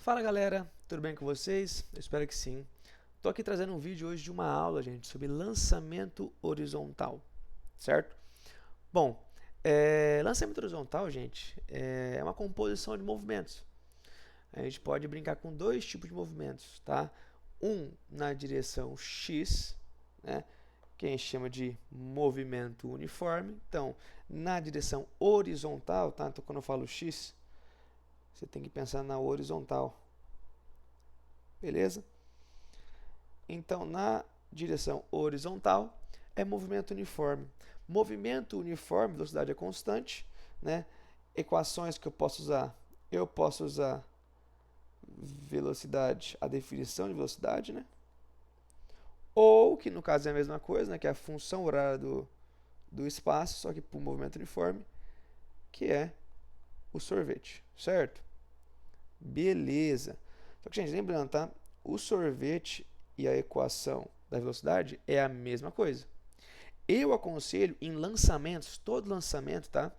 Fala galera, tudo bem com vocês? Eu espero que sim. Estou aqui trazendo um vídeo hoje de uma aula, gente, sobre lançamento horizontal, certo? Bom, lançamento horizontal, gente, é uma composição de movimentos. A gente pode brincar com dois tipos de movimentos, tá? Um na direção X, né, que a gente chama de movimento uniforme. Então, na direção horizontal, tá? Então, quando eu falo X, você tem que pensar na horizontal, beleza? Então, na direção horizontal é movimento uniforme. Movimento uniforme, velocidade é constante, né? Equações que eu posso usar velocidade, a definição de velocidade, né? Ou, que no caso é a mesma coisa, né? Que é a função horária do espaço, só que por movimento uniforme, que é o sorvete, certo? Beleza. Só que, gente, lembrando, tá? O sorvete e a equação da velocidade é a mesma coisa. Eu aconselho em lançamentos, todo lançamento, tá?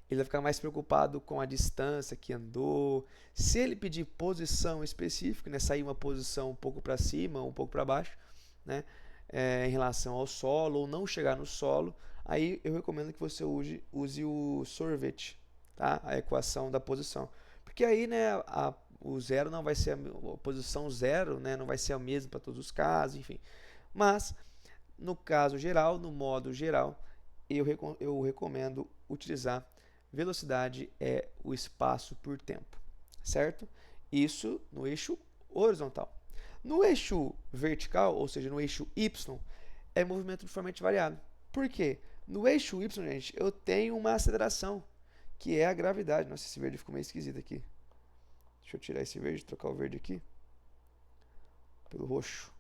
Ele vai ficar mais preocupado com a distância que andou. Se ele pedir posição específica, né, sair uma posição um pouco para cima, um pouco para baixo, né, em relação ao solo, ou não chegar no solo, aí eu recomendo que você use o sorvete, tá? A equação da posição. Porque aí, né, o zero não vai ser a posição zero, né, não vai ser a mesma para todos os casos, enfim. Mas no caso geral, no modo geral, eu recomendo utilizar velocidade é o espaço por tempo, certo? Isso no eixo horizontal. No eixo vertical, ou seja, no eixo Y, é movimento uniformemente variado. Por quê? No eixo Y, gente, eu tenho uma aceleração, que é a gravidade. Nossa, esse verde ficou meio esquisito aqui. Deixa eu tirar esse verde, trocar o verde aqui pelo roxo.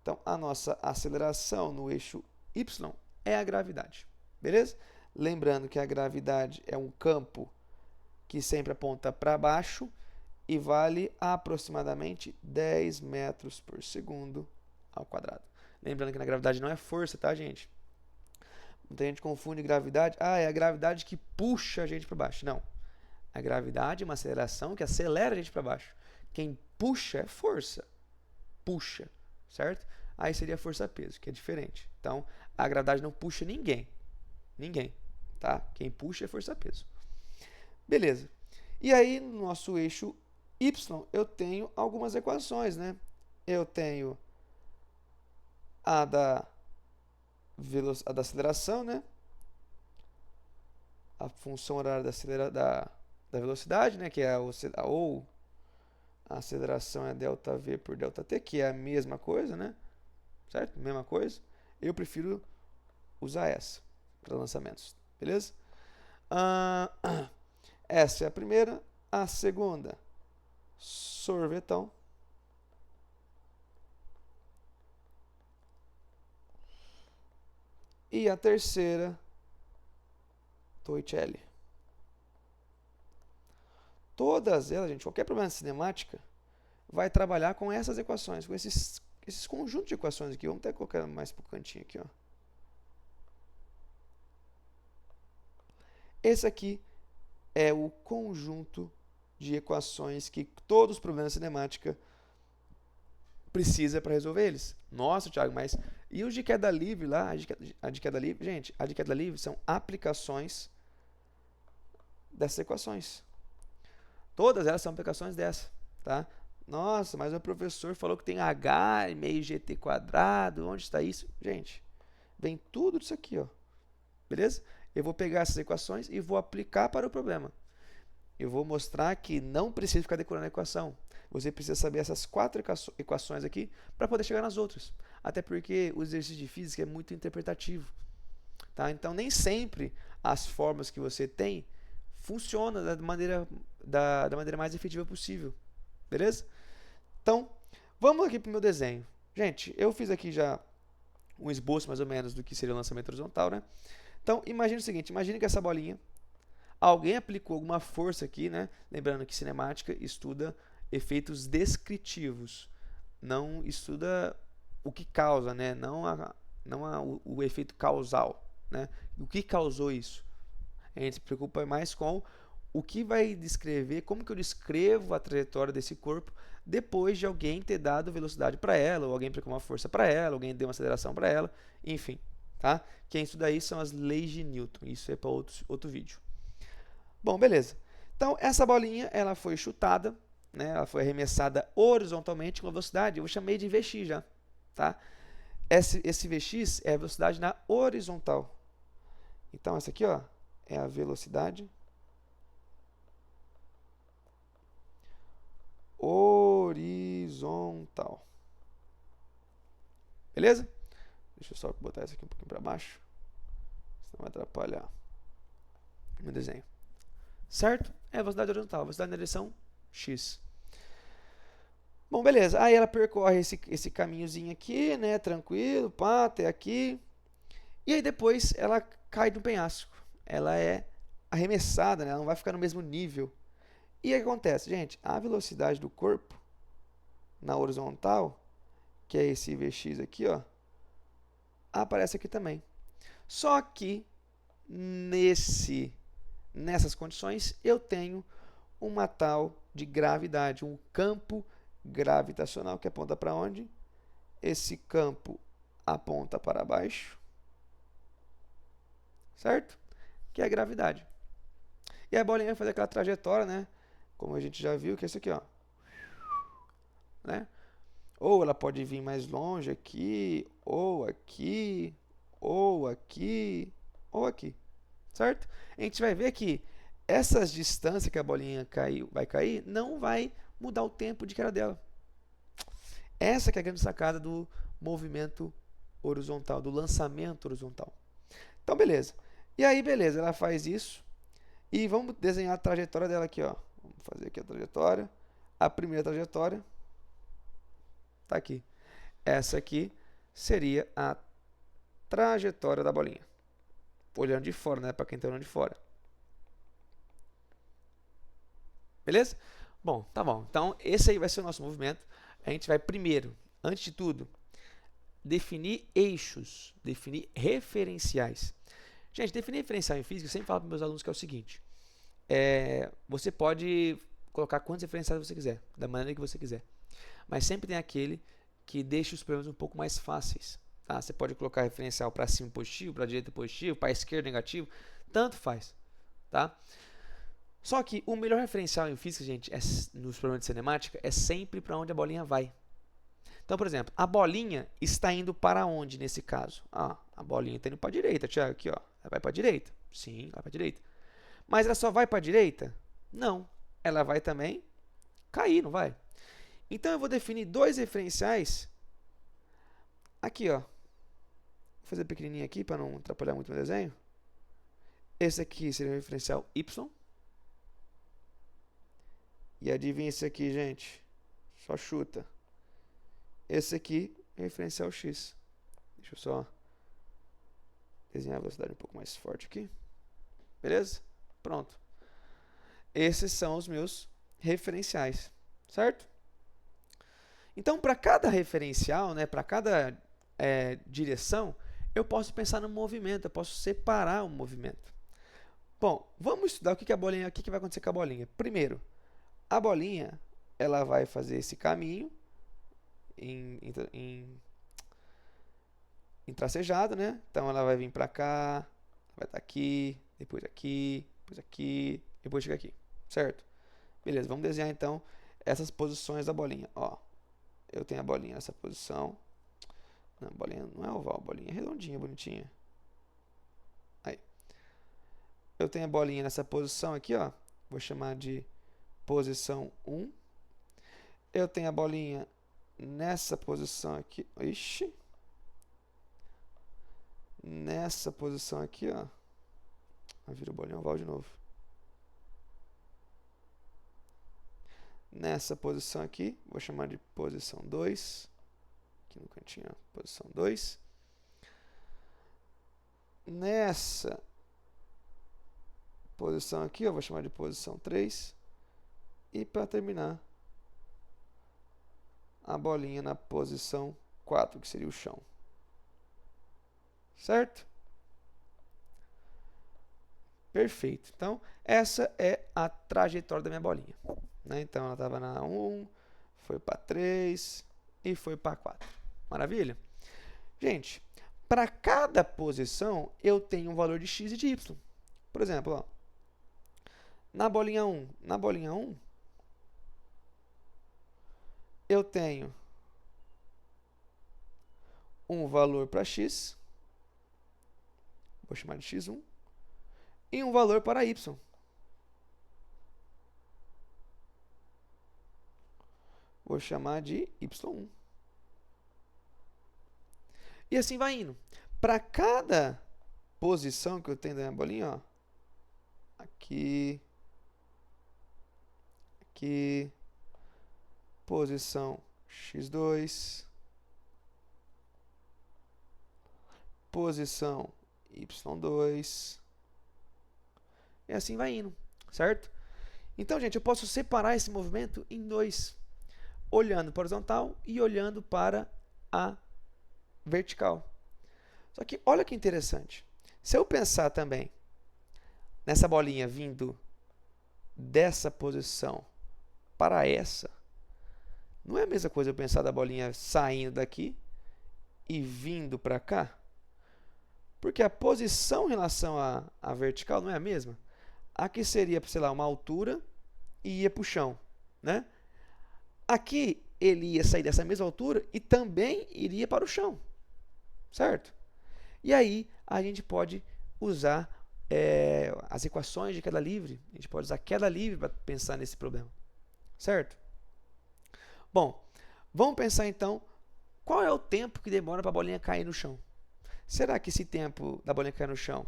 Então, a nossa aceleração no eixo Y é a gravidade, beleza? Lembrando que a gravidade é um campo que sempre aponta para baixo e vale aproximadamente 10 metros por segundo ao quadrado. Lembrando que na gravidade não é força, tá, gente? Muita gente confunde gravidade. Ah, é a gravidade que puxa a gente para baixo. Não. A gravidade é uma aceleração que acelera a gente para baixo. Quem puxa é força. Puxa, certo? Aí seria força-peso, que é diferente. Então, a gravidade não puxa ninguém. Ninguém, tá? Quem puxa é força-peso. Beleza. E aí, no nosso eixo Y, eu tenho algumas equações, né? Eu tenho a da aceleração, né? A função horária da velocidade, né? Que é ou a aceleração é ΔV por ΔT, que é a mesma coisa, né? Certo? Mesma coisa. Eu prefiro usar essa para lançamentos, beleza? Essa é a primeira. A segunda, sorvetão. E a terceira, Torricelli. Todas elas, gente, qualquer problema de cinemática vai trabalhar com essas equações, com esses conjuntos de equações aqui. Vamos até colocar mais para o cantinho aqui, ó. Esse aqui é o conjunto de equações que todos os problemas de cinemática precisa para resolver eles. Nossa, Thiago, mas e os de queda livre lá? A de queda livre, gente, a de queda livre são aplicações dessas equações. Todas elas são aplicações dessa, tá? Nossa, mas o professor falou que tem h meio gt quadrado. Onde está isso? Gente, vem tudo disso aqui, ó. Beleza? Eu vou pegar essas equações e vou aplicar para o problema. Eu vou mostrar que não precisa ficar decorando a equação. Você precisa saber essas 4 equações aqui para poder chegar nas outras. Até porque o exercício de física é muito interpretativo. Tá? Então, nem sempre as formas que você tem funcionam da maneira mais efetiva possível. Beleza? Então, vamos aqui para o meu desenho. Gente, eu fiz aqui já um esboço mais ou menos do que seria o lançamento horizontal, né? Então, imagine o seguinte, imagine que essa bolinha, alguém aplicou alguma força aqui, né? Lembrando que cinemática estuda efeitos descritivos, não estuda o que causa, né? O efeito causal, né? O que causou isso? A gente se preocupa mais com o que vai descrever, como que eu descrevo a trajetória desse corpo depois de alguém ter dado velocidade para ela, ou alguém aplicou uma força para ela, alguém deu uma aceleração para ela, enfim, tá? Quem estuda daí são as leis de Newton, isso é para outro vídeo. Bom, beleza. Então, essa bolinha, ela foi chutada, né? Ela foi arremessada horizontalmente com velocidade, eu chamei de Vx já, tá? Esse Vx é a velocidade na horizontal. Então, essa aqui, ó, é a velocidade horizontal. Beleza? Deixa eu só botar essa aqui um pouquinho para baixo, senão vai atrapalhar o meu desenho. Certo? É a velocidade horizontal, a velocidade na direção x. Bom, beleza. Aí ela percorre esse caminhozinho aqui, né? Tranquilo, pá, até aqui. E aí depois ela cai de um penhasco. Ela é arremessada, né? Ela não vai ficar no mesmo nível. E aí o que acontece, gente? A velocidade do corpo na horizontal, que é esse Vx aqui, ó, aparece aqui também. Só que nessas condições eu tenho uma tal de gravidade, um campo gravitacional que aponta para onde? Esse campo aponta para baixo, certo? Que é a gravidade. E a bolinha vai fazer aquela trajetória, né? Como a gente já viu, que é isso aqui, ó. Né? Ou ela pode vir mais longe aqui, ou aqui, ou aqui, ou aqui, certo? A gente vai ver que essas distâncias que a bolinha vai cair não vai mudar o tempo de queda dela. Essa que é a grande sacada do movimento horizontal, do lançamento horizontal. Então, beleza. E aí, beleza, ela faz isso. E vamos desenhar a trajetória dela aqui, ó. Vamos fazer aqui a trajetória. A primeira trajetória está aqui. Essa aqui seria a trajetória da bolinha. Olhando de fora, né? Para quem está olhando de fora. Beleza? Bom, tá bom. Então, esse aí vai ser o nosso movimento. A gente vai primeiro, antes de tudo, definir eixos, definir referenciais. Gente, definir referencial em física, eu sempre falo para meus alunos que é o seguinte. Você pode colocar quantos referenciais você quiser, da maneira que você quiser. Mas sempre tem aquele que deixa os problemas um pouco mais fáceis. Tá? Você pode colocar referencial para cima positivo, para a direita positivo, para a esquerda negativo, tanto faz. Tá? Só que o melhor referencial em física, gente, nos problemas de cinemática, é sempre para onde a bolinha vai. Então, por exemplo, a bolinha está indo para onde nesse caso? A bolinha está indo para a direita, Thiago, aqui, ó. Ela vai para a direita. Sim, vai para a direita. Mas ela só vai para a direita? Não. Ela vai também cair, não vai? Então, eu vou definir dois referenciais aqui, ó. Vou fazer pequenininho aqui para não atrapalhar muito o meu desenho. Esse aqui seria o referencial Y. E adivinha isso aqui, gente? Só chuta. Esse aqui é o referencial X. Deixa eu só desenhar a velocidade um pouco mais forte aqui. Beleza? Pronto. Esses são os meus referenciais, certo? Então, para cada referencial, né, para cada direção, eu posso pensar no movimento, eu posso separar o movimento. Bom, vamos estudar o que vai acontecer com a bolinha. Primeiro, a bolinha ela vai fazer esse caminho em tracejado, né? Então ela vai vir para cá, vai estar aqui, depois aqui, depois chega aqui, certo? Beleza, vamos desenhar então essas posições da bolinha. Ó, eu tenho a bolinha nessa posição. Não, a bolinha não é oval, a bolinha é redondinha, bonitinha. Aí. Eu tenho a bolinha nessa posição aqui, ó. Vou chamar de posição 1. Eu tenho a bolinha nessa posição aqui. Ixi. Nessa posição aqui, ó. Vira o bolinho oval de novo. Nessa posição aqui, vou chamar de posição 2. Aqui no cantinho, ó, posição 2. Nessa posição aqui, eu vou chamar de posição 3. E para terminar, a bolinha na posição 4, que seria o chão. Certo? Perfeito. Então, essa é a trajetória da minha bolinha. Né? Então, ela estava na 1, foi para 3 e foi para 4. Maravilha? Gente, para cada posição, eu tenho um valor de x e de y. Por exemplo, ó, na bolinha 1, eu tenho um valor para x, vou chamar de x1, e um valor para y. Vou chamar de y1. E assim vai indo. Para cada posição que eu tenho da minha bolinha, ó, aqui, aqui, posição x2, posição y2, e assim vai indo, certo? Então, gente, eu posso separar esse movimento em dois, olhando para a horizontal e olhando para a vertical. Só que olha que interessante. Se eu pensar também nessa bolinha vindo dessa posição para essa, não é a mesma coisa eu pensar da bolinha saindo daqui e vindo para cá? Porque a posição em relação à vertical não é a mesma. Aqui seria, sei lá, uma altura e ia para o chão, né? Aqui ele ia sair dessa mesma altura e também iria para o chão, certo? E aí a gente pode usar as equações de queda livre. A gente pode usar queda livre para pensar nesse problema, certo? Bom, vamos pensar então qual é o tempo que demora para a bolinha cair no chão. Será que esse tempo da bolinha cair no chão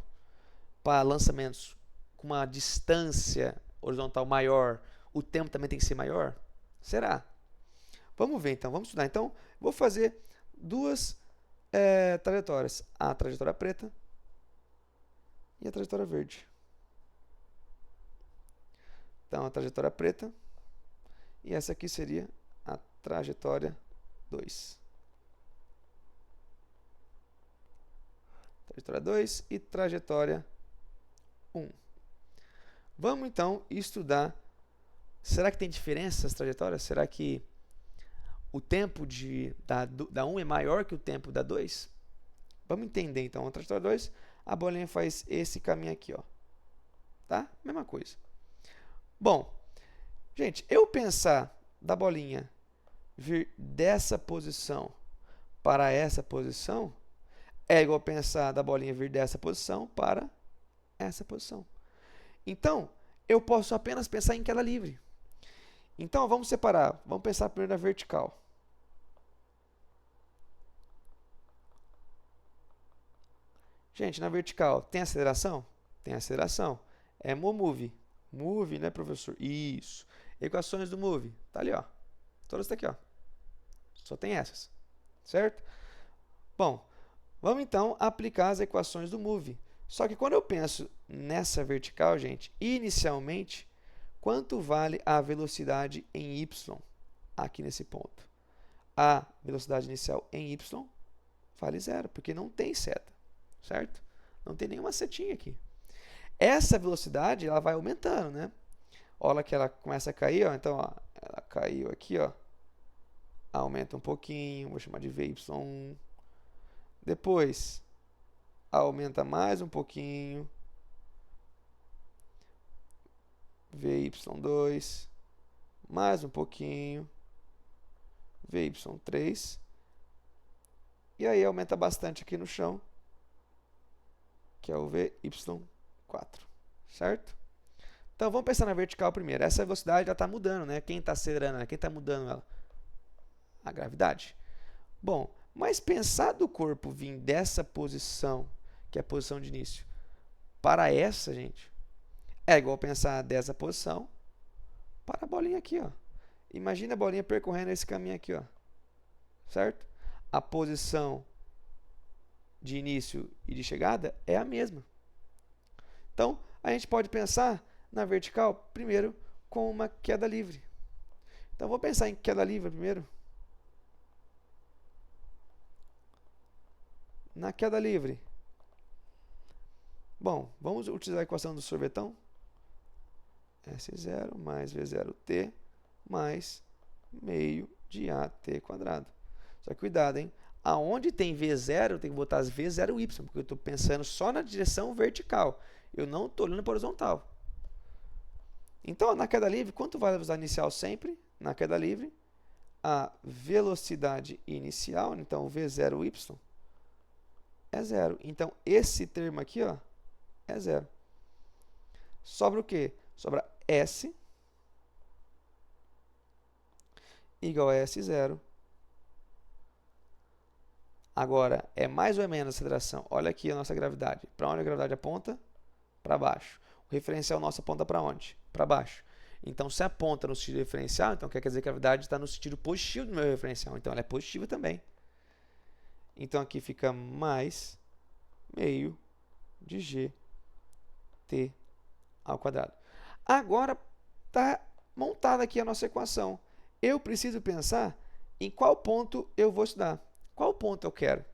para lançamentos com uma distância horizontal maior, o tempo também tem que ser maior? Será? Vamos ver então, vamos estudar. Então, vou fazer duas trajetórias. A trajetória preta e a trajetória verde. Então, a trajetória preta e essa aqui seria a trajetória 2. Trajetória 2 e trajetória 1. Vamos então estudar. Será que tem diferença essas trajetórias? Será que o tempo da 1 é maior que o tempo da 2? Vamos entender então. A trajetória 2, a bolinha faz esse caminho aqui, ó. Tá? Mesma coisa. Bom, gente, eu pensar da bolinha vir dessa posição para essa posição é igual pensar da bolinha vir dessa posição para essa posição. Então, eu posso apenas pensar em queda livre. Então, vamos separar. Vamos pensar primeiro na vertical. Gente, na vertical, tem aceleração? Tem aceleração. É move. Move, né, professor? Isso. Equações do move. Tá ali, ó. Todas tá aqui, ó. Só tem essas. Certo? Bom, vamos então aplicar as equações do move. Só que quando eu penso nessa vertical, gente, inicialmente, quanto vale a velocidade em y aqui nesse ponto? A velocidade inicial em y vale 0, porque não tem seta, certo? Não tem nenhuma setinha aqui. Essa velocidade, ela vai aumentando, né? Olha que ela começa a cair, ó. Então, ó, ela caiu aqui, ó. Aumenta um pouquinho, vou chamar de VY1. Depois, aumenta mais um pouquinho. VY2. Mais um pouquinho. VY3. E aí aumenta bastante aqui no chão, que é o VY4. Certo? Então, vamos pensar na vertical primeiro. Essa velocidade já está mudando, né? Quem está acelerando ela? Quem está mudando ela? A gravidade. Bom, mas pensar do corpo vir dessa posição, que é a posição de início, para essa, gente, é igual pensar dessa posição para a bolinha aqui, ó. Imagina a bolinha percorrendo esse caminho aqui, ó. Certo? A posição de início e de chegada é a mesma. Então, a gente pode pensar na vertical, primeiro, com uma queda livre. Então, vou pensar em queda livre primeiro. Na queda livre. Bom, vamos utilizar a equação do sorvetão. S0 mais V0t mais meio de AT quadrado. Só que cuidado, hein? Aonde tem V0, eu tenho que botar as V0y, porque eu estou pensando só na direção vertical. Eu não estou olhando para a horizontal. Então, na queda livre, quanto vale a velocidade inicial sempre? Na queda livre, a velocidade inicial, então V0y, é zero. Então, esse termo aqui, ó, é zero. Sobra o quê? Sobra S igual a S0. Agora, é mais ou menos a aceleração. Olha aqui a nossa gravidade. Para onde a gravidade aponta? Para baixo. O referencial nosso aponta para onde? Para baixo. Então, se aponta no sentido referencial, então quer dizer que a gravidade está no sentido positivo do meu referencial. Então, ela é positiva também. Então, aqui fica mais meio de gt ao quadrado. Agora, está montada aqui a nossa equação. Eu preciso pensar em qual ponto eu vou estudar. Qual ponto eu quero?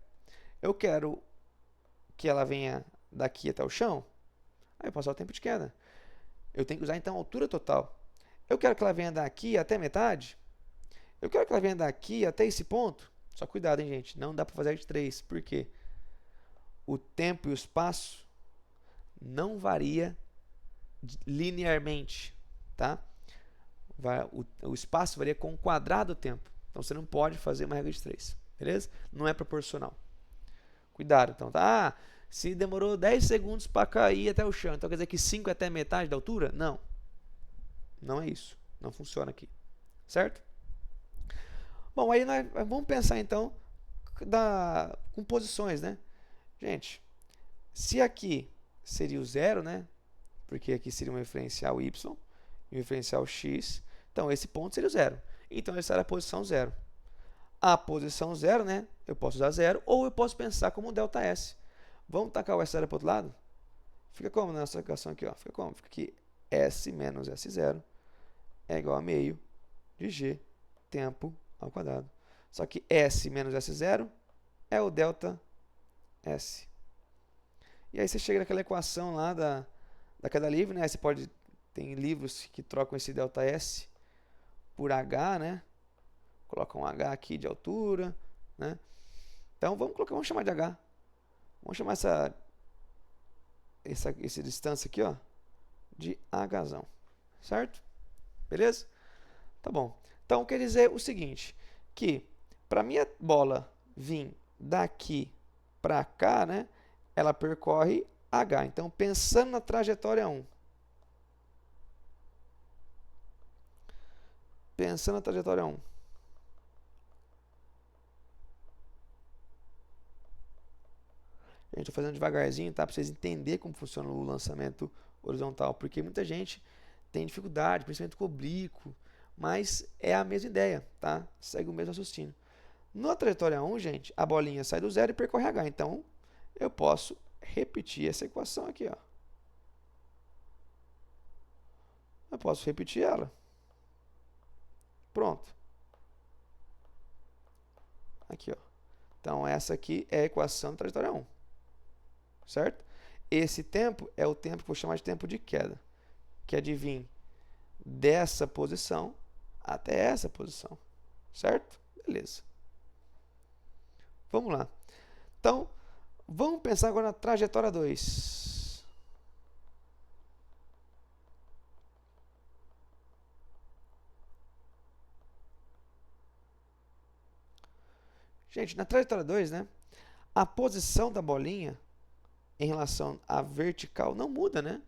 Eu quero que ela venha daqui até o chão? Aí eu posso usar o tempo de queda. Eu tenho que usar, então, a altura total. Eu quero que ela venha daqui até metade? Eu quero que ela venha daqui até esse ponto? Só cuidado, hein, gente? Não dá para fazer de 3. Por quê? O tempo e o espaço não varia linearmente, tá? O espaço varia com o quadrado do tempo. Então, você não pode fazer uma regra de 3, beleza? Não é proporcional. Cuidado, então, tá? Se demorou 10 segundos para cair até o chão, então quer dizer que 5 é até metade da altura? Não. Não é isso. Não funciona aqui. Certo? Bom, aí nós vamos pensar então com posições, né? Gente, se aqui seria o zero, né? Porque aqui seria um referencial y e um referencial x. Então, esse ponto seria o zero. Então, ele será a posição zero. A posição zero, né? Eu posso usar zero ou eu posso pensar como ΔS. Vamos tacar o S0 para o outro lado? Fica como nessa equação aqui? Ó? Fica como? Fica que S menos S0 é igual a meio de G tempo ao quadrado. Só que S menos S0 é o ΔS. E aí você chega naquela equação lá da queda livre, né? Você pode, tem livros que trocam esse ΔS por H, né? Colocam um H aqui de altura, né? Então vamos chamar de H. Vamos chamar essa distância aqui, ó, de Hzão. Certo? Beleza? Tá bom. Então quer dizer o seguinte, que para minha bola vir daqui para cá, né, ela percorre H. Então, pensando na trajetória 1. Pensando na trajetória 1. Gente, estou fazendo devagarzinho, tá? Para vocês entenderem como funciona o lançamento horizontal. Porque muita gente tem dificuldade, principalmente com oblíquo. Mas é a mesma ideia, tá? Segue o mesmo raciocínio. Na trajetória 1, gente, a bolinha sai do zero e percorre H. Então, eu posso repetir essa equação aqui, ó. Eu posso repetir ela. Pronto. Aqui, ó. Então, essa aqui é a equação da trajetória 1. Certo? Esse tempo é o tempo que eu vou chamar de tempo de queda, que é de vir dessa posição até essa posição. Certo? Beleza. Vamos lá. Então, vamos pensar agora na trajetória 2. Gente, na trajetória 2, né, a posição da bolinha em relação à vertical não muda, né?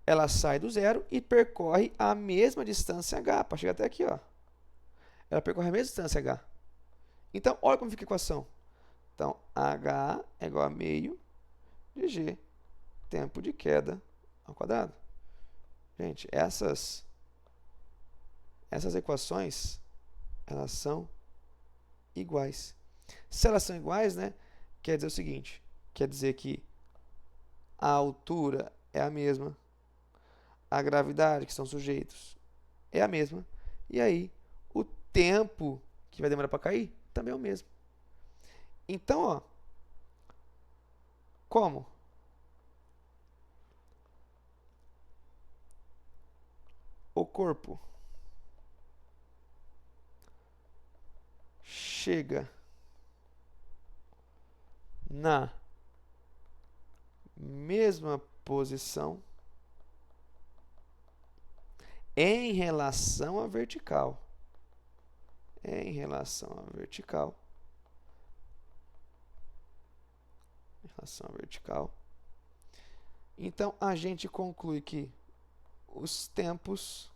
Ela sai do zero e percorre a mesma distância h, para chegar até aqui, ó. Ela percorre a mesma distância h. Então, olha como fica a equação. Então, h é igual a meio de g, tempo de queda ao quadrado. Gente, essas equações, elas são iguais. Se elas são iguais, né, quer dizer o seguinte, quer dizer que a altura é a mesma, a gravidade que são sujeitos é a mesma, e aí o tempo que vai demorar para cair também é o mesmo. Então, ó, como? o corpo chega na mesma posição em relação à vertical. Em relação à vertical. Em relação à vertical. Então, a gente conclui que os tempos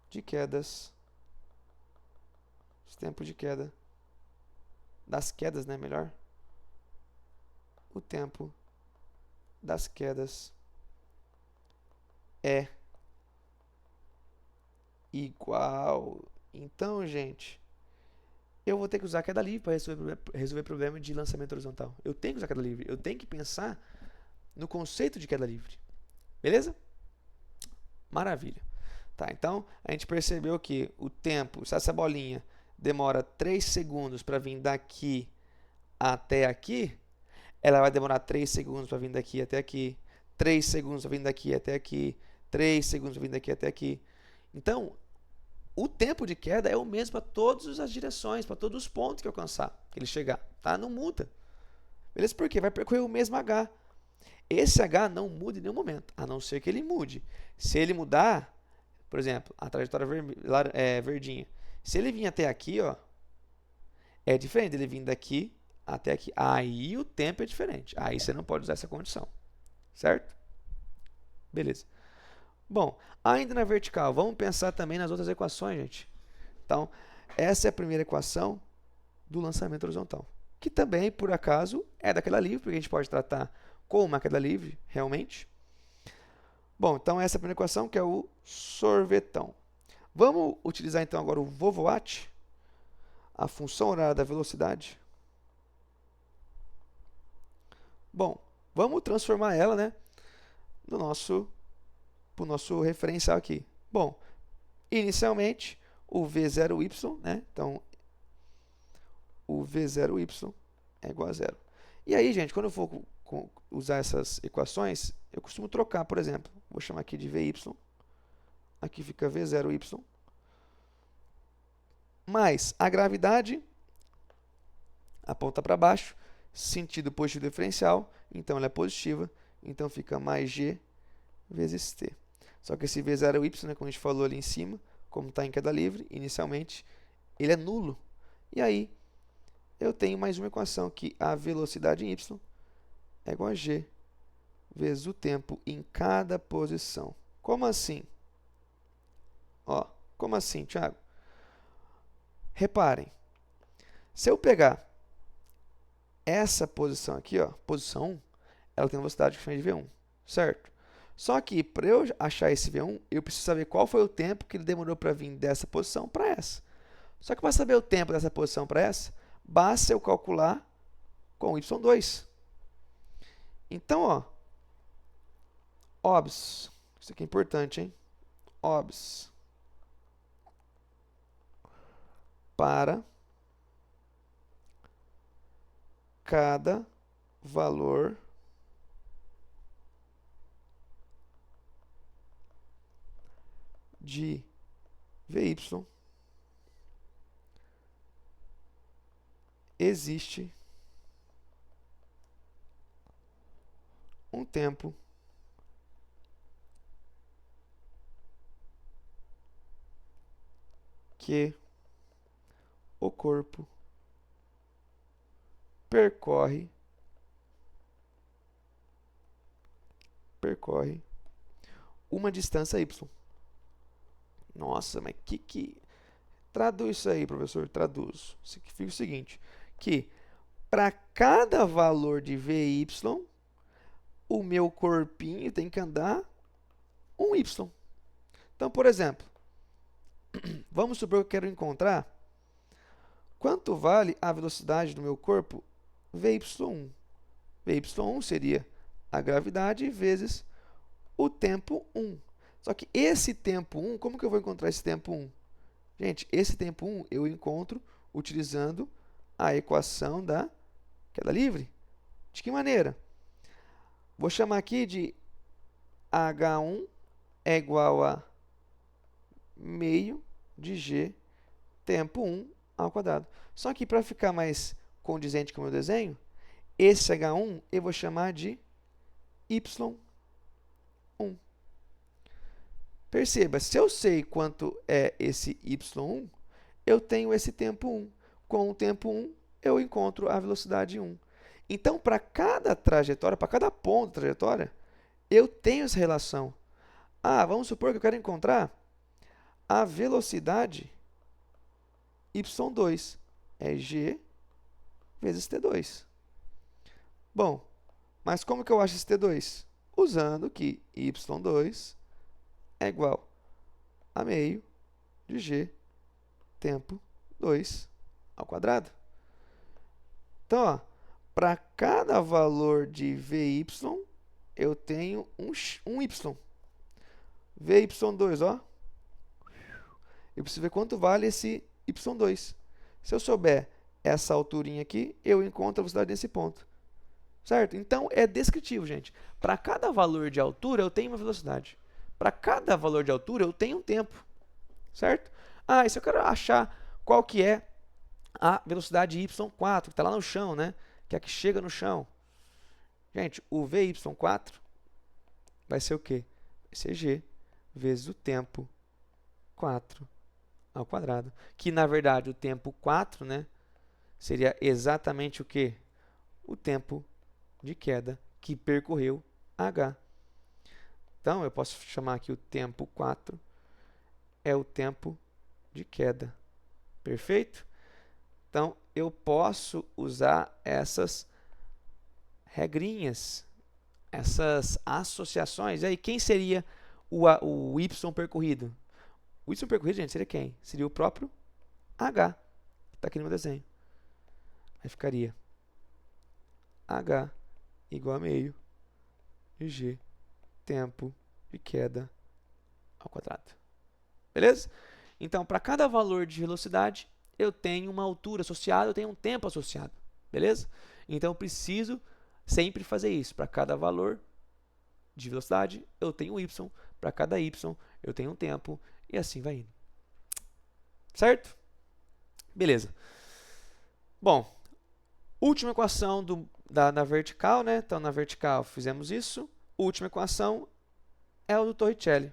de quedas, os tempos de queda, das quedas, né, melhor, o tempo das quedas é igual. Então, gente, eu vou ter que usar a queda livre para resolver problema de lançamento horizontal. Eu tenho que usar a queda livre. Eu tenho que pensar no conceito de queda livre. Beleza? Maravilha. Tá, então, a gente percebeu que o tempo, se essa bolinha demora 3 segundos para vir daqui até aqui, ela vai demorar 3 segundos para vir daqui até aqui, 3 segundos para vir daqui até aqui, 3 segundos para vir daqui até aqui. Então, o tempo de queda é o mesmo para todas as direções, para todos os pontos que alcançar, que ele chegar, tá? Não muda. Beleza? Porque vai percorrer o mesmo H. Esse H não muda em nenhum momento, a não ser que ele mude. Se ele mudar, por exemplo, a trajetória verdinha, se ele vir até aqui, ó, é diferente ele vir daqui até aqui. Aí o tempo é diferente. Aí você não pode usar essa condição. Certo? Beleza. Bom, ainda na vertical, vamos pensar também nas outras equações, gente. Então, essa é a primeira equação do lançamento horizontal, que também, por acaso, é da queda livre, porque a gente pode tratar como uma queda livre, realmente. Bom, então essa é a primeira equação, que é o sorvetão. Vamos utilizar então agora o vovoat, a função horária da velocidade. Bom, vamos transformar ela, né, no nosso referencial aqui. Bom, inicialmente, o V0y, né, então, o V0y é igual a zero. E aí, gente, quando eu for usar essas equações, eu costumo trocar, por exemplo, vou chamar aqui de Vy, aqui fica V0y, mais a gravidade aponta para baixo, sentido positivo diferencial, então ela é positiva, então fica mais G vezes T. Só que esse V0y, né, como a gente falou ali em cima, como está em queda livre, inicialmente, ele é nulo. E aí, eu tenho mais uma equação que a velocidade em y é igual a G vezes o tempo em cada posição. Como assim? Ó, como assim, Thiago? Reparem, se eu pegar essa posição aqui, ó, posição 1, ela tem uma velocidade que chama de V1, certo? Só que para eu achar esse V1, eu preciso saber qual foi o tempo que ele demorou para vir dessa posição para essa. Só que para saber o tempo dessa posição para essa, basta eu calcular com y2. Então, ó, OBS, isso aqui é importante, hein? OBS para cada valor de Vy existe um tempo que o corpo percorre uma distância y. Nossa, mas que... Traduz isso aí, professor, traduz. Significa o seguinte, que para cada valor de Vy, o meu corpinho tem que andar um y. Então, por exemplo, vamos supor que eu quero encontrar quanto vale a velocidade do meu corpo Vy1. Vy1 seria a gravidade vezes o tempo 1. Só que esse tempo 1, como que eu vou encontrar esse tempo 1? Gente, esse tempo 1 eu encontro utilizando a equação da queda livre. De que maneira? Vou chamar aqui de H1 é igual a meio de g tempo 1 ao quadrado. Só que para ficar mais condizente com o meu desenho, esse h1 eu vou chamar de y1. Perceba, se eu sei quanto é esse y1, eu tenho esse tempo 1. Com o tempo 1, eu encontro a velocidade 1. Então, para cada trajetória, para cada ponto da trajetória, eu tenho essa relação. Ah, vamos supor que eu quero encontrar a velocidade y2. É g vezes t2. Bom, mas como que eu acho esse t2? Usando que y2 é igual a meio de g tempo 2 ao quadrado. Então, para cada valor de vy, eu tenho um y. Vy2, ó. Eu preciso ver quanto vale esse y2. Se eu souber essa alturinha aqui, eu encontro a velocidade nesse ponto. Certo? Então, é descritivo, gente. Para cada valor de altura, eu tenho uma velocidade. Para cada valor de altura, eu tenho um tempo. Certo? Ah, e se eu quero achar qual que é a velocidade y4, que está lá no chão, né? Que é a que chega no chão. Gente, o vy4 vai ser o quê? Vai ser g vezes o tempo 4 ao quadrado. Que, na verdade, o tempo 4, né, seria exatamente o quê? O tempo de queda que percorreu h. Então, eu posso chamar aqui o tempo 4 é o tempo de queda. Perfeito? Então, eu posso usar essas regrinhas, essas associações. E aí, quem seria o y percorrido? O y percorrido, gente, seria quem? Seria o próprio h, que está aqui no meu desenho. Aí ficaria h igual a meio de g tempo de queda ao quadrado. Beleza? Então, para cada valor de velocidade, eu tenho uma altura associada, eu tenho um tempo associado. Beleza? Então, eu preciso sempre fazer isso. Para cada valor de velocidade, eu tenho um y. Para cada y, eu tenho um tempo. E assim vai indo. Certo? Beleza. Bom, última equação da vertical, né? Então, na vertical fizemos isso. Última equação é o do Torricelli.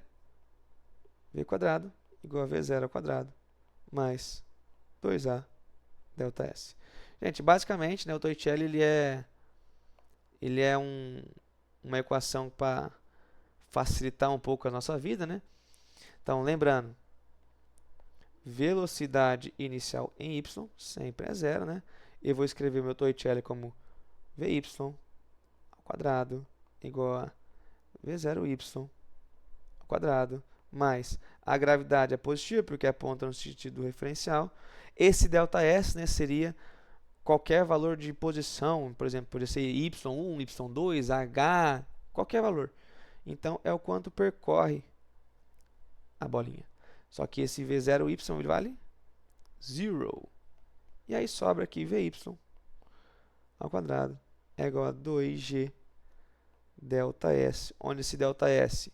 V quadrado igual a V0 ao quadrado mais 2A delta S. Gente, basicamente, né, o Torricelli ele é uma equação para facilitar um pouco a nossa vida, né? Então, lembrando, velocidade inicial em y sempre é zero, né? Eu vou escrever o meu Torricelli como Vy ao quadrado igual a V0y ao quadrado mais a gravidade é positiva porque aponta no sentido referencial. Esse ΔS, né, seria qualquer valor de posição, por exemplo, poderia ser y1, y2, h, qualquer valor. Então, é o quanto percorre a bolinha. Só que esse V0y ele vale 0. E aí sobra aqui Vy ao quadrado é igual a 2g ΔS, onde esse ΔS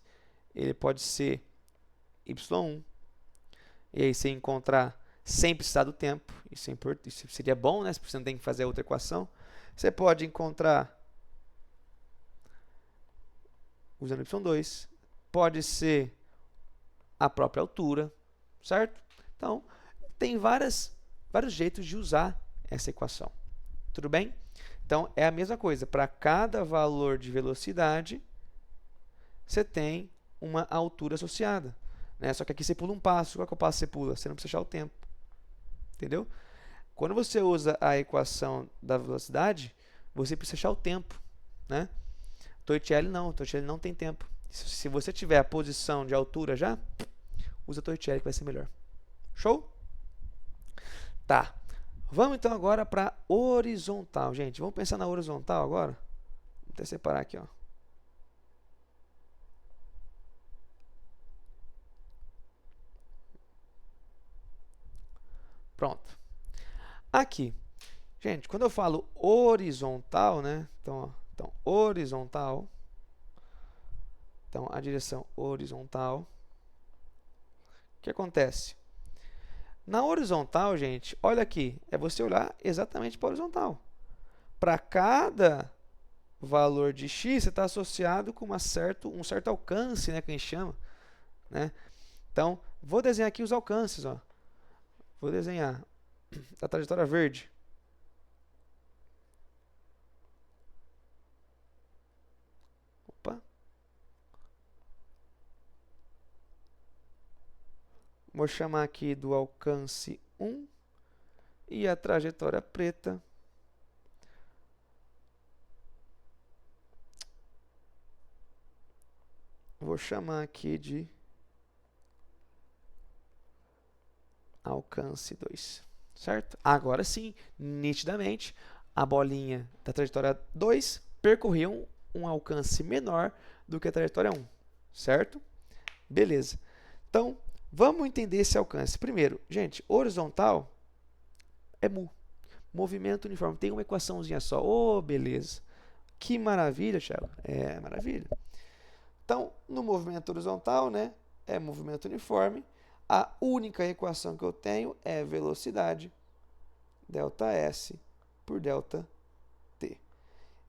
ele pode ser y1. E aí você encontrar sem precisar do tempo, isso seria bom, né? Porque você não tem que fazer outra equação. Você pode encontrar usando y2, pode ser a própria altura, certo? Então, tem vários jeitos de usar essa equação. Tudo bem? Então, é a mesma coisa. Para cada valor de velocidade, você tem uma altura associada. Né? Só que aqui você pula um passo. Qual é o passo que você pula? Você não precisa achar o tempo. Entendeu? Quando você usa a equação da velocidade, você precisa achar o tempo. Né? Torricelli não. Torricelli não tem tempo. Se você tiver a posição de altura já, usa Torricelli que vai ser melhor. Show? Tá. Vamos então agora para horizontal, gente. Vamos pensar na horizontal agora? Vou até separar aqui, ó. Pronto. Aqui, gente, quando eu falo horizontal, né? Então, horizontal. Então, a direção horizontal. O que acontece? Na horizontal, gente, olha aqui, é você olhar exatamente para a horizontal. Para cada valor de x, você está associado com um certo alcance, né, que a gente chama, né? Então, vou desenhar aqui os alcances, ó. Vou desenhar a trajetória verde. Opa. Vou chamar aqui do alcance 1 e a trajetória preta. Vou chamar aqui de alcance 2, certo? Agora sim, nitidamente, a bolinha da trajetória 2 percorreu um alcance menor do que a trajetória 1, certo? Beleza. Então, vamos entender esse alcance. Primeiro, gente, horizontal é mu. Movimento uniforme. Tem uma equaçãozinha só. Oh, beleza. Que maravilha, Thiago. É, maravilha. Então, no movimento horizontal, né, é movimento uniforme. A única equação que eu tenho é velocidade, ΔS por ΔT.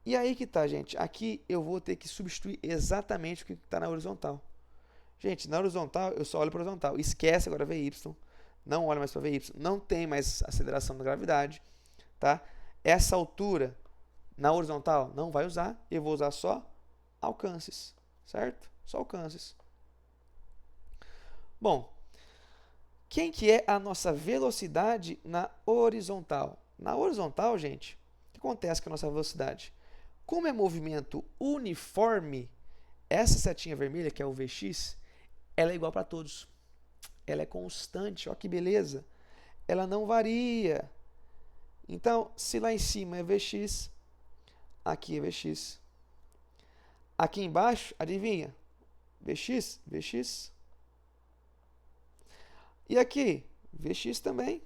E aí que tá, gente. Aqui eu vou ter que substituir exatamente o que está na horizontal. Gente, na horizontal eu só olho para a horizontal. Esquece agora VY. Não olha mais para VY. Não tem mais aceleração da gravidade. Tá? Essa altura na horizontal não vai usar. Eu vou usar só alcances. Certo? Só alcances. Bom, quem que é a nossa velocidade na horizontal? Na horizontal, gente, o que acontece com a nossa velocidade? Como é movimento uniforme, essa setinha vermelha, que é o Vx, ela é igual para todos. Ela é constante, olha que beleza. Ela não varia. Então, se lá em cima é Vx, aqui é Vx. Aqui embaixo, adivinha? Vx, Vx. E aqui, Vx também.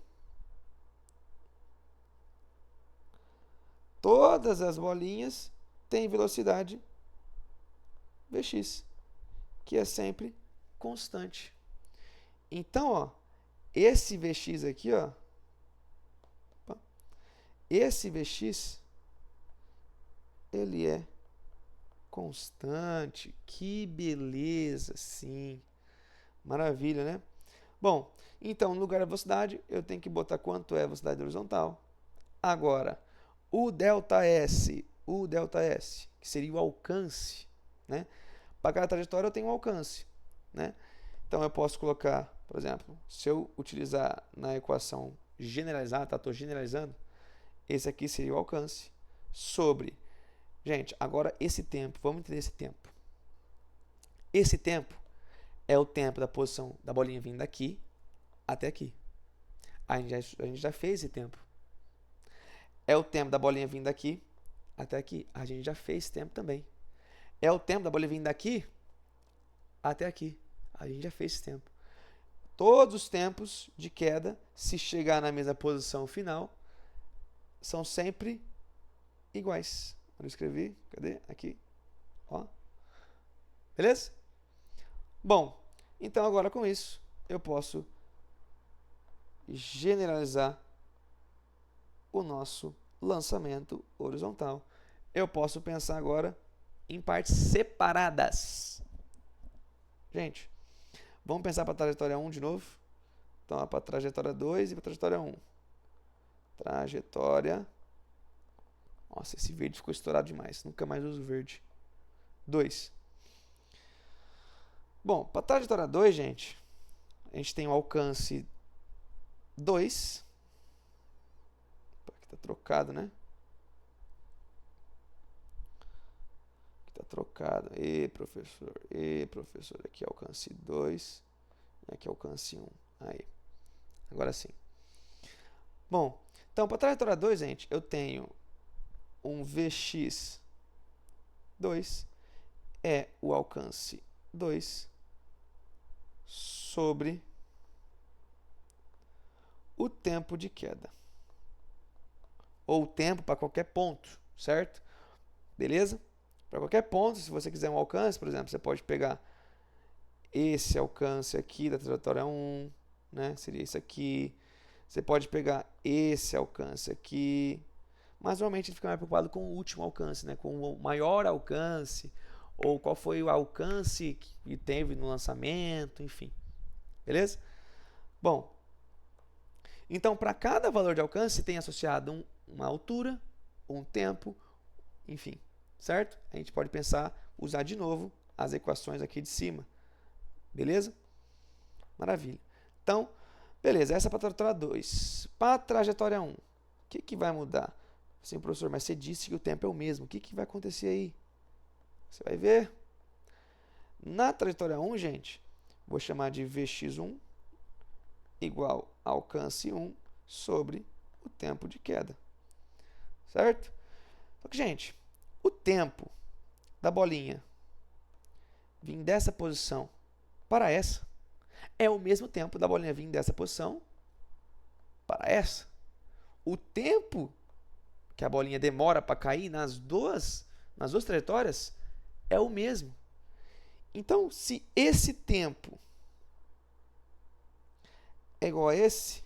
Todas as bolinhas têm velocidade Vx, que é sempre constante. Então, ó, esse Vx aqui, ó, esse Vx, ele é constante. Que beleza, sim. Maravilha, né? Bom, então, no lugar da velocidade, eu tenho que botar quanto é a velocidade horizontal. Agora, o ΔS, que seria o alcance, né? Para cada trajetória eu tenho um alcance, né? Então, eu posso colocar, por exemplo, se eu utilizar na equação generalizada, tá? Estou generalizando, esse aqui seria o alcance sobre... Gente, agora esse tempo, vamos entender esse tempo. Esse tempo é o tempo da posição da bolinha vindo daqui até aqui. A gente já fez esse tempo. É o tempo da bolinha vindo daqui até aqui. A gente já fez esse tempo também. É o tempo da bolinha vindo daqui até aqui. A gente já fez esse tempo. Todos os tempos de queda, se chegar na mesma posição final, são sempre iguais. Eu escrevi, cadê? Aqui. Ó. Beleza? Bom, então agora com isso, eu posso generalizar o nosso lançamento horizontal. Eu posso pensar agora em partes separadas. Gente, vamos pensar para a trajetória 1 de novo? Então, para a trajetória 2 e para a trajetória 1. Trajetória... Nossa, esse verde ficou estourado demais. Nunca mais uso verde. 2. Bom, para a trajetória 2, gente, a gente tem o alcance 2. Aqui está trocado, né? Aqui está trocado. E professor. Aqui é alcance 2. E aqui é alcance 1. Aí. Agora sim. Bom, então para a trajetória 2, gente, eu tenho um Vx2 é o alcance 2 sobre o tempo de queda. Ou o tempo para qualquer ponto, certo? Beleza? para qualquer ponto. Se você quiser um alcance, por exemplo, você pode pegar esse alcance aqui da trajetória 1, né? Seria isso aqui. Você pode pegar esse alcance aqui. Mas normalmente ele fica mais preocupado com o último alcance, né? Com o maior alcance, ou qual foi o alcance que teve no lançamento, enfim. Beleza? Bom, então para cada valor de alcance tem associado uma altura, um tempo, enfim, certo? A gente pode pensar, usar de novo as equações aqui de cima. Beleza? Maravilha. Então, beleza, essa é para a trajetória 2. Para a trajetória 1, o que vai mudar? Sim, professor, mas você disse que o tempo é o mesmo. O que vai acontecer aí? Você vai ver. Na trajetória 1, gente, vou chamar de Vx1 igual a alcance 1 sobre o tempo de queda. Certo? Só que, gente, o tempo da bolinha vir dessa posição para essa é o mesmo tempo da bolinha vir dessa posição para essa. O tempo que a bolinha demora para cair nas duas trajetórias é o mesmo. Então, se esse tempo é igual a esse,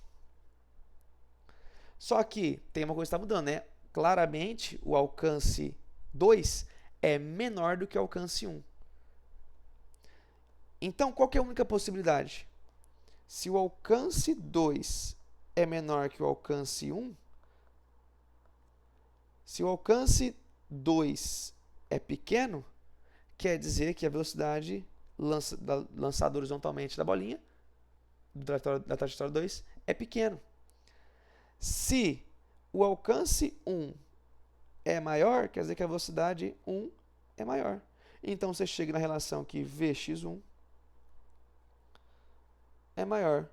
só que tem uma coisa que está mudando, né? Claramente, o alcance 2 é menor do que o alcance 1. Então, qual que é a única possibilidade? Se o alcance 2 é menor que o alcance 1, se o alcance 2 é pequeno, quer dizer que a velocidade lançada horizontalmente da bolinha, da trajetória 2, é pequeno. Se o alcance 1 é maior, quer dizer que a velocidade 1 é maior. Então, você chega na relação que Vx1 é maior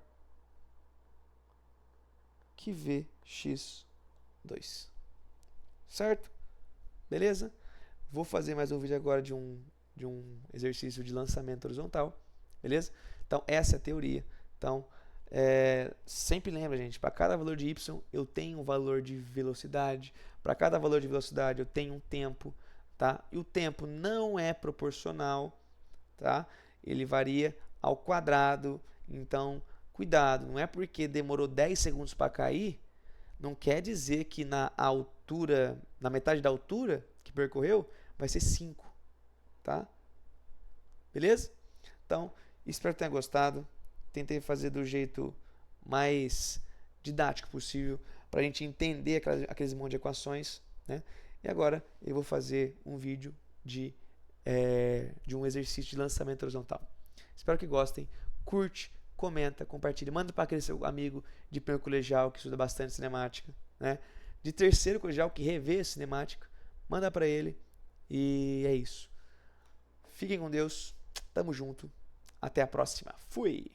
que Vx2. Certo? Beleza? Vou fazer mais um vídeo agora de um exercício de lançamento horizontal. Beleza? Então, essa é a teoria. Então, sempre lembra, gente, para cada valor de y eu tenho um valor de velocidade. Para cada valor de velocidade eu tenho um tempo. Tá? E o tempo não é proporcional. Tá? Ele varia ao quadrado. Então, cuidado. Não é porque demorou 10 segundos para cair, não quer dizer que na altura, na metade da altura que percorreu, vai ser 5, tá? Beleza? Então, espero que tenha gostado. Tentei fazer do jeito mais didático possível para a gente entender aqueles monte de equações, né? E agora eu vou fazer um vídeo de um exercício de lançamento horizontal. Espero que gostem. Curte, comenta, compartilha, manda para aquele seu amigo de primeiro colegial que estuda bastante cinemática, né? De terceiro colegial que revê cinemática, manda para ele. E é isso. Fiquem com Deus. Tamo junto. Até a próxima. Fui!